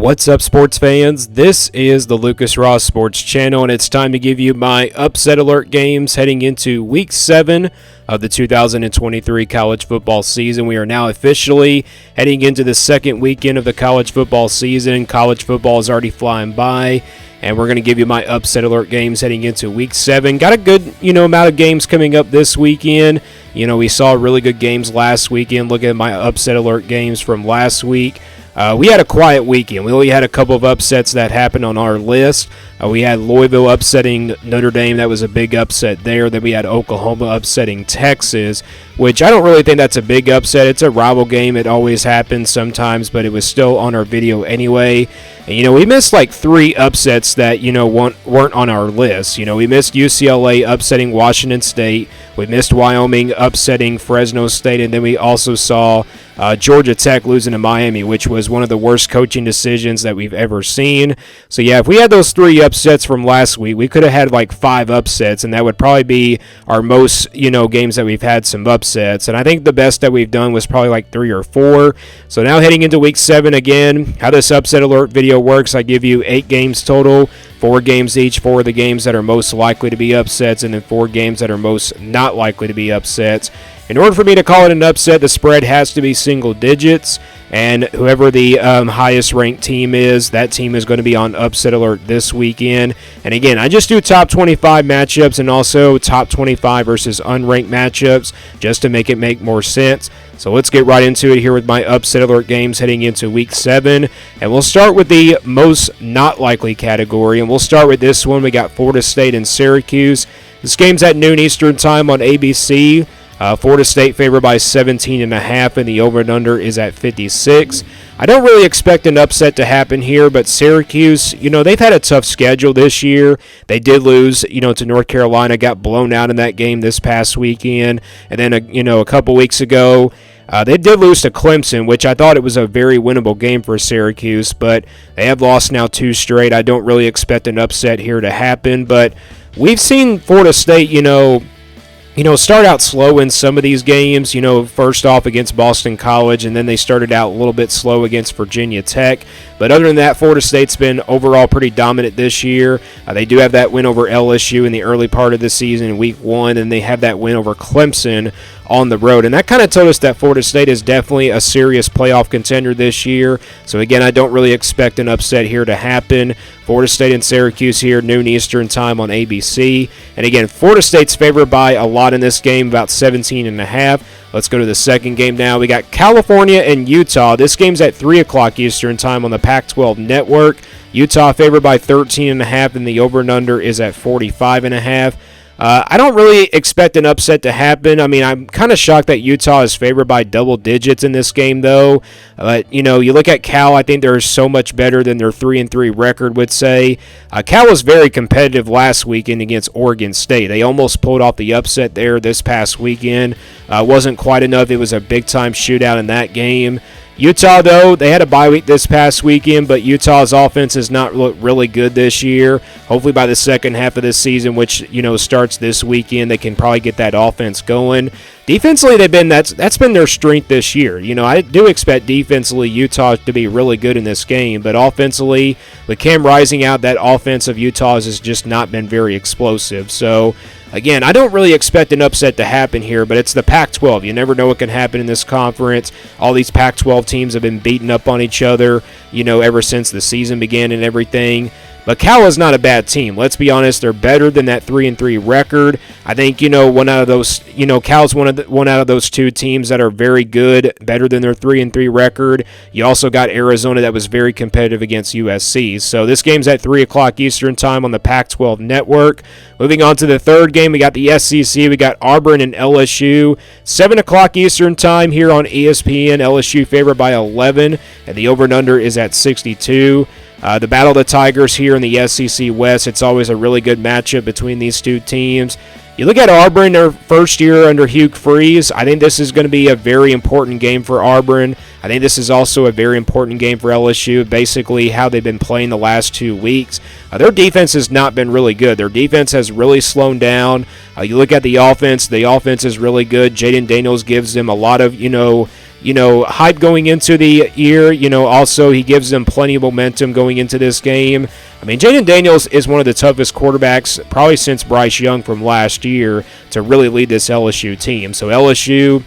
What's up, sports fans? This is the Lucas Ross Sports Channel, and it's time to give you my upset alert games heading into Week 7 of the 2023 college football season. We are now officially heading into the second weekend of the college football season. College football is already flying by, and we're going to give you my upset alert games heading into Week 7. Got a good, amount of games coming up this weekend. We saw really good games last weekend. Look at my upset alert games from last week. We had a quiet weekend. We only had a couple of upsets that happened on our list. We had Louisville upsetting Notre Dame. That was a big upset there. Then we had Oklahoma upsetting Texas, which I don't really think that's a big upset. It's a rival game. It always happens sometimes, but it was still on our video anyway. And, we missed like 3 upsets that, weren't on our list. We missed UCLA upsetting Washington State. We missed Wyoming upsetting Fresno State. And then we also saw Georgia Tech losing to Miami, which was one of the worst coaching decisions that we've ever seen. So, yeah, if we had those 3 upsets from last week, we could have had like 5 upsets, and that would probably be our most, games that we've had some upsets. And I think the best that we've done was probably like 3 or 4. So now heading into Week 7 again, how this upset alert video works, I give you 8 games total, 4 games each, 4 of the games that are most likely to be upsets, and then 4 games that are most not likely to be upsets. In order for me to call it an upset, the spread has to be single digits, and whoever the highest ranked team is, that team is going to be on upset alert this weekend. And again, I just do top 25 matchups and also top 25 versus unranked matchups just to make it make more sense. So let's get right into it here with my upset alert games heading into Week 7. And we'll start with the most not likely category, and we'll start with this one. We got Florida State and Syracuse. This game's at noon Eastern time on ABC. Florida State favored by 17.5, and the over and under is at 56. I don't really expect an upset to happen here, but Syracuse, they've had a tough schedule this year. They did lose, to North Carolina, got blown out in that game this past weekend. And then, a couple weeks ago, they did lose to Clemson, which I thought it was a very winnable game for Syracuse, but they have lost now 2 straight. I don't really expect an upset here to happen, but we've seen Florida State, start out slow in some of these games, first off against Boston College, and then they started out a little bit slow against Virginia Tech. But other than that, Florida State's been overall pretty dominant this year. They do have that win over LSU in the early part of the season in Week 1, and they have that win over Clemson on the road. And that kind of told us that Florida State is definitely a serious playoff contender this year. So, again, I don't really expect an upset here to happen. Florida State and Syracuse here, noon Eastern time on ABC. And, again, Florida State's favored by a lot in this game, about 17.5. Let's go to the second game now. We got California and Utah. This game's at 3 o'clock Eastern time on the Pac-12 network. Utah favored by 13.5, and the over and under is at 45.5. I don't really expect an upset to happen. I mean, I'm kind of shocked that Utah is favored by double digits in this game, though. But, you look at Cal, I think they're so much better than their 3-3 record would say. Cal was very competitive last weekend against Oregon State. They almost pulled off the upset there this past weekend. Wasn't quite enough. It was a big-time shootout in that game. Utah, though, they had a bye week this past weekend, but Utah's offense has not looked really good this year. Hopefully by the second half of this season, which, starts this weekend, they can probably get that offense going. Defensively, that's been their strength this year. I do expect defensively Utah to be really good in this game, but offensively, with Cam Rising out, that offense of Utah's has just not been very explosive. So, again, I don't really expect an upset to happen here, but it's the Pac-12. You never know what can happen in this conference. All these Pac-12 teams have been beating up on each other, ever since the season began and everything. But Cal is not a bad team. Let's be honest, they're better than that 3-3 record. I think, one out of those, Cal's one out of those 2 teams that are very good, better than their 3-3 record. You also got Arizona that was very competitive against USC. So this game's at 3 o'clock Eastern time on the Pac-12 network. Moving on to the third game, we got the SEC. We got Auburn and LSU. 7 o'clock Eastern time here on ESPN. LSU favored by 11, and the over and under is at 62. The Battle of the Tigers here in the SEC West, it's always a really good matchup between these 2 teams. You look at Auburn, their first year under Hugh Freeze. I think this is going to be a very important game for Auburn. I think this is also a very important game for LSU, basically how they've been playing the last 2 weeks. Their defense has not been really good. Their defense has really slowed down. You look at the offense is really good. Jaden Daniels gives them a lot of, hype going into the year. Also he gives them plenty of momentum going into this game. I mean, Jaden Daniels is one of the toughest quarterbacks probably since Bryce Young from last year to really lead this LSU team. So LSU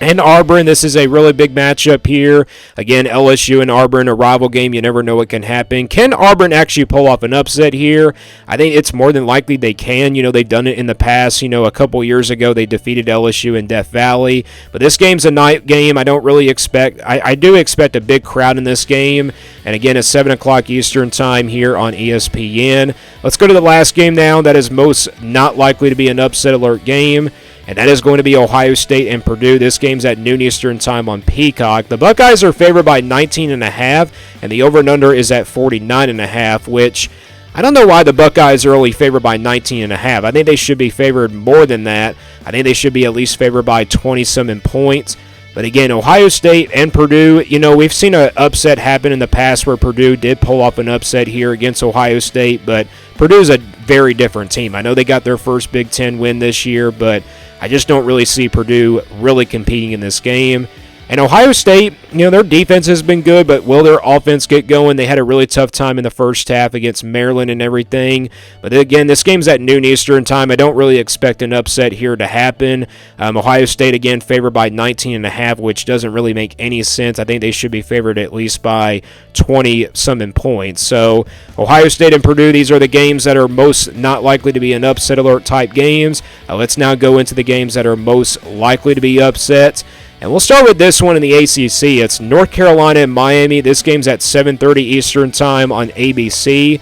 and Auburn, this is a really big matchup here. Again, LSU and Auburn, a rival game. You never know what can happen. Can Auburn actually pull off an upset here? I think it's more than likely they can. They've done it in the past. A couple years ago, they defeated LSU in Death Valley. But this game's a night game. I don't really expect – I do expect a big crowd in this game. And again, it's 7 o'clock Eastern time here on ESPN. Let's go to the last game now. That is most not likely to be an upset alert game. And that is going to be Ohio State and Purdue. This game's at noon Eastern time on Peacock. The Buckeyes are favored by 19.5, and the over and under is at 49.5, which I don't know why the Buckeyes are only favored by 19.5. I think they should be favored more than that. I think they should be at least favored by 20-some points. But again, Ohio State and Purdue, we've seen an upset happen in the past where Purdue did pull off an upset here against Ohio State, but Purdue's a very different team. I know they got their first Big Ten win this year, but I just don't really see Purdue really competing in this game. And Ohio State, their defense has been good, but will their offense get going? They had a really tough time in the first half against Maryland and everything. But again, this game's at noon Eastern time. I don't really expect an upset here to happen. Ohio State, again, favored by 19.5, which doesn't really make any sense. I think they should be favored at least by 20-some points. So Ohio State and Purdue, these are the games that are most not likely to be an upset alert type games. Let's now go into the games that are most likely to be upsets. And we'll start with this one in the ACC. It's North Carolina and Miami. This game's at 7:30 Eastern time on ABC.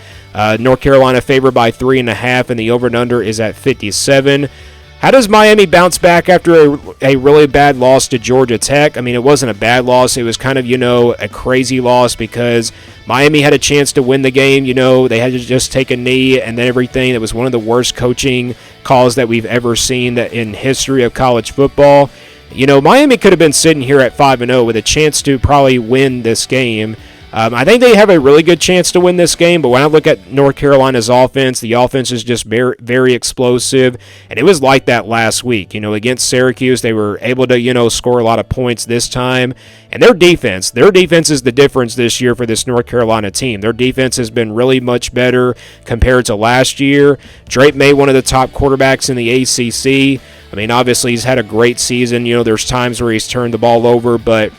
North Carolina favored by 3.5, and the over and under is at 57. How does Miami bounce back after a really bad loss to Georgia Tech? I mean, it wasn't a bad loss. It was kind of, a crazy loss because Miami had a chance to win the game. They had to just take a knee and then everything. It was one of the worst coaching calls that we've ever seen in history of college football. Miami could have been sitting here at 5-0 with a chance to probably win this game. I think they have a really good chance to win this game, but when I look at North Carolina's offense, the offense is just very, very explosive, and it was like that last week. Against Syracuse, they were able to, score a lot of points this time, and their defense is the difference this year for this North Carolina team. Their defense has been really much better compared to last year. Drake May, one of the top quarterbacks in the ACC. I mean, obviously, he's had a great season. There's times where he's turned the ball over, but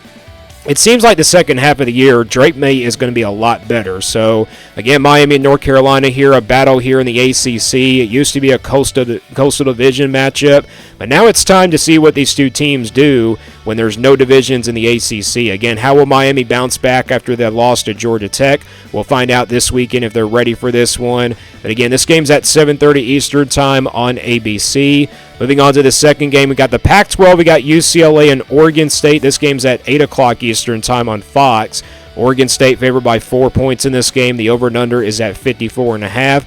it seems like the second half of the year, Drake May is going to be a lot better. So, again, Miami and North Carolina here, a battle here in the ACC. It used to be a Coastal Division matchup, but now it's time to see what these two teams do when there's no divisions in the ACC. Again, how will Miami bounce back after that loss to Georgia Tech? We'll find out this weekend if they're ready for this one. But again, this game's at 7:30 Eastern time on ABC. Moving on to the second game, we got the Pac-12. We got UCLA and Oregon State. This game's at 8 o'clock Eastern time on Fox. Oregon State favored by 4 points in this game. The over and under is at 54.5.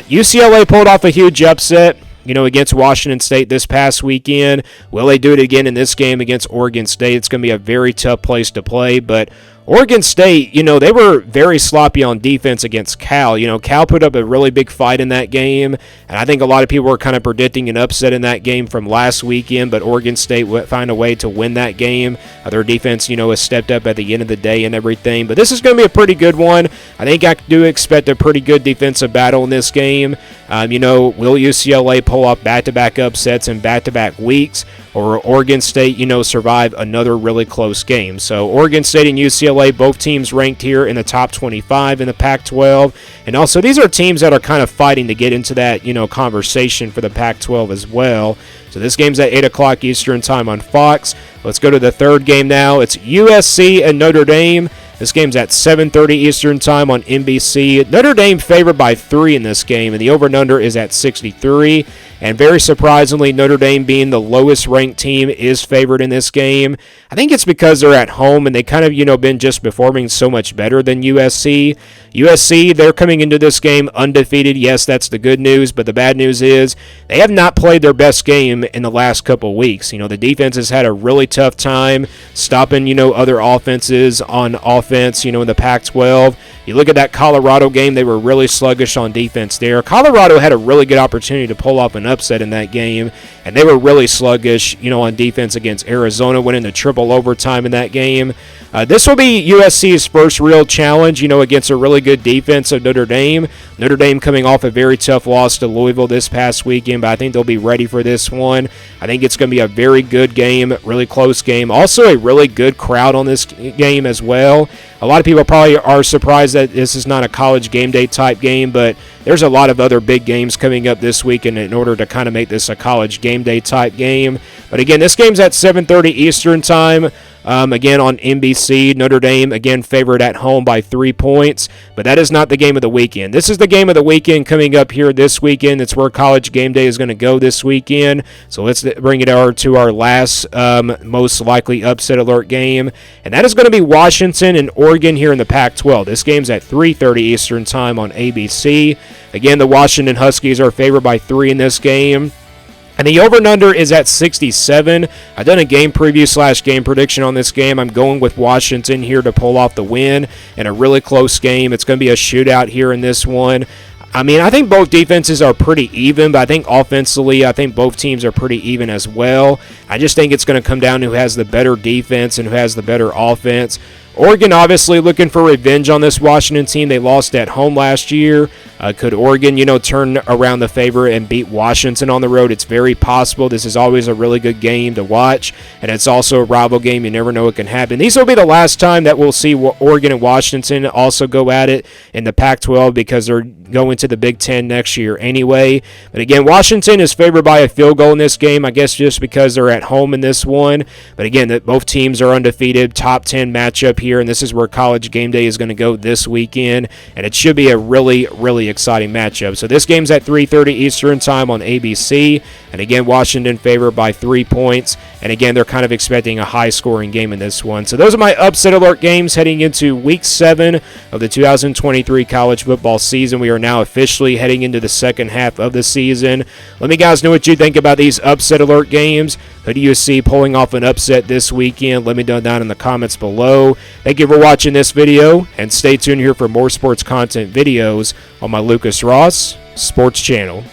UCLA pulled off a huge upset, against Washington State this past weekend. Will they do it again in this game against Oregon State? It's going to be a very tough place to play, but Oregon State, they were very sloppy on defense against Cal. Cal put up a really big fight in that game, and I think a lot of people were kind of predicting an upset in that game from last weekend, but Oregon State would find a way to win that game. Their defense, has stepped up at the end of the day and everything, but this is going to be a pretty good one. I think I do expect a pretty good defensive battle in this game. Will UCLA pull off back-to-back upsets in back-to-back weeks, or Oregon State, survive another really close game? So Oregon State and UCLA, both teams ranked here in the top 25 in the Pac-12. And also, these are teams that are kind of fighting to get into that, conversation for the Pac-12 as well. So this game's at 8 o'clock Eastern time on Fox. Let's go to the third game now. It's USC and Notre Dame. This game's at 7:30 Eastern time on NBC. Notre Dame favored by 3 in this game, and the over and under is at 63. And very surprisingly, Notre Dame, being the lowest ranked team, is favored in this game. I think it's because they're at home and they kind of, been just performing so much better than USC. USC, they're coming into this game undefeated. Yes, that's the good news, but the bad news is they have not played their best game in the last couple weeks. The defense has had a really tough time stopping, other offenses on offense offense, in the Pac-12. You look at that Colorado game, they were really sluggish on defense there. Colorado had a really good opportunity to pull off an upset in that game, and they were really sluggish, on defense against Arizona, went into triple overtime in that game. This will be USC's first real challenge, against a really good defense of Notre Dame. Notre Dame coming off a very tough loss to Louisville this past weekend, but I think they'll be ready for this one. I think it's going to be a very good game, really close game. Also a really good crowd on this game as well. A lot of people probably are surprised that this is not a college game day type game, but there's a lot of other big games coming up this weekend in order to kind of make this a college game day type game. But again, this game's at 7:30 Eastern time. Again, on NBC, Notre Dame, again, favored at home by 3 points, but that is not the game of the weekend. This is the game of the weekend coming up here this weekend. It's where College Game Day is going to go this weekend, so let's bring it over to our last most likely upset alert game, and that is going to be Washington and Oregon here in the Pac-12. This game's at 3:30 Eastern time on ABC. Again, the Washington Huskies are favored by 3 in this game. And the over and under is at 67. I've done a game preview / game prediction on this game. I'm going with Washington here to pull off the win in a really close game. It's going to be a shootout here in this one. I think both defenses are pretty even, but I think offensively, both teams are pretty even as well. I just think it's going to come down to who has the better defense and who has the better offense. Oregon obviously looking for revenge on this Washington team. They lost at home last year. Could Oregon, turn around the favor and beat Washington on the road? It's very possible. This is always a really good game to watch, and it's also a rival game. You never know what can happen. These will be the last time that we'll see Oregon and Washington also go at it in the Pac-12 because they're going to the Big Ten next year anyway. But again, Washington is favored by a field goal in this game, I guess just because they're at home in this one. But again, both teams are undefeated, top 10 matchup here, and this is where College Game Day is going to go this weekend, and it should be a really, really exciting matchup. So this game's at 3:30 Eastern time on ABC, and again, Washington favored by 3 points, and again, they're kind of expecting a high-scoring game in this one. So those are my upset alert games heading into Week 7 of the 2023 college football season. We are now officially heading into the second half of the season. Let me guys know what you think about these upset alert games. Who do you see pulling off an upset this weekend? Let me know down in the comments below. Thank you for watching this video, and stay tuned here for more sports content videos on my Lucas Ross Sports channel.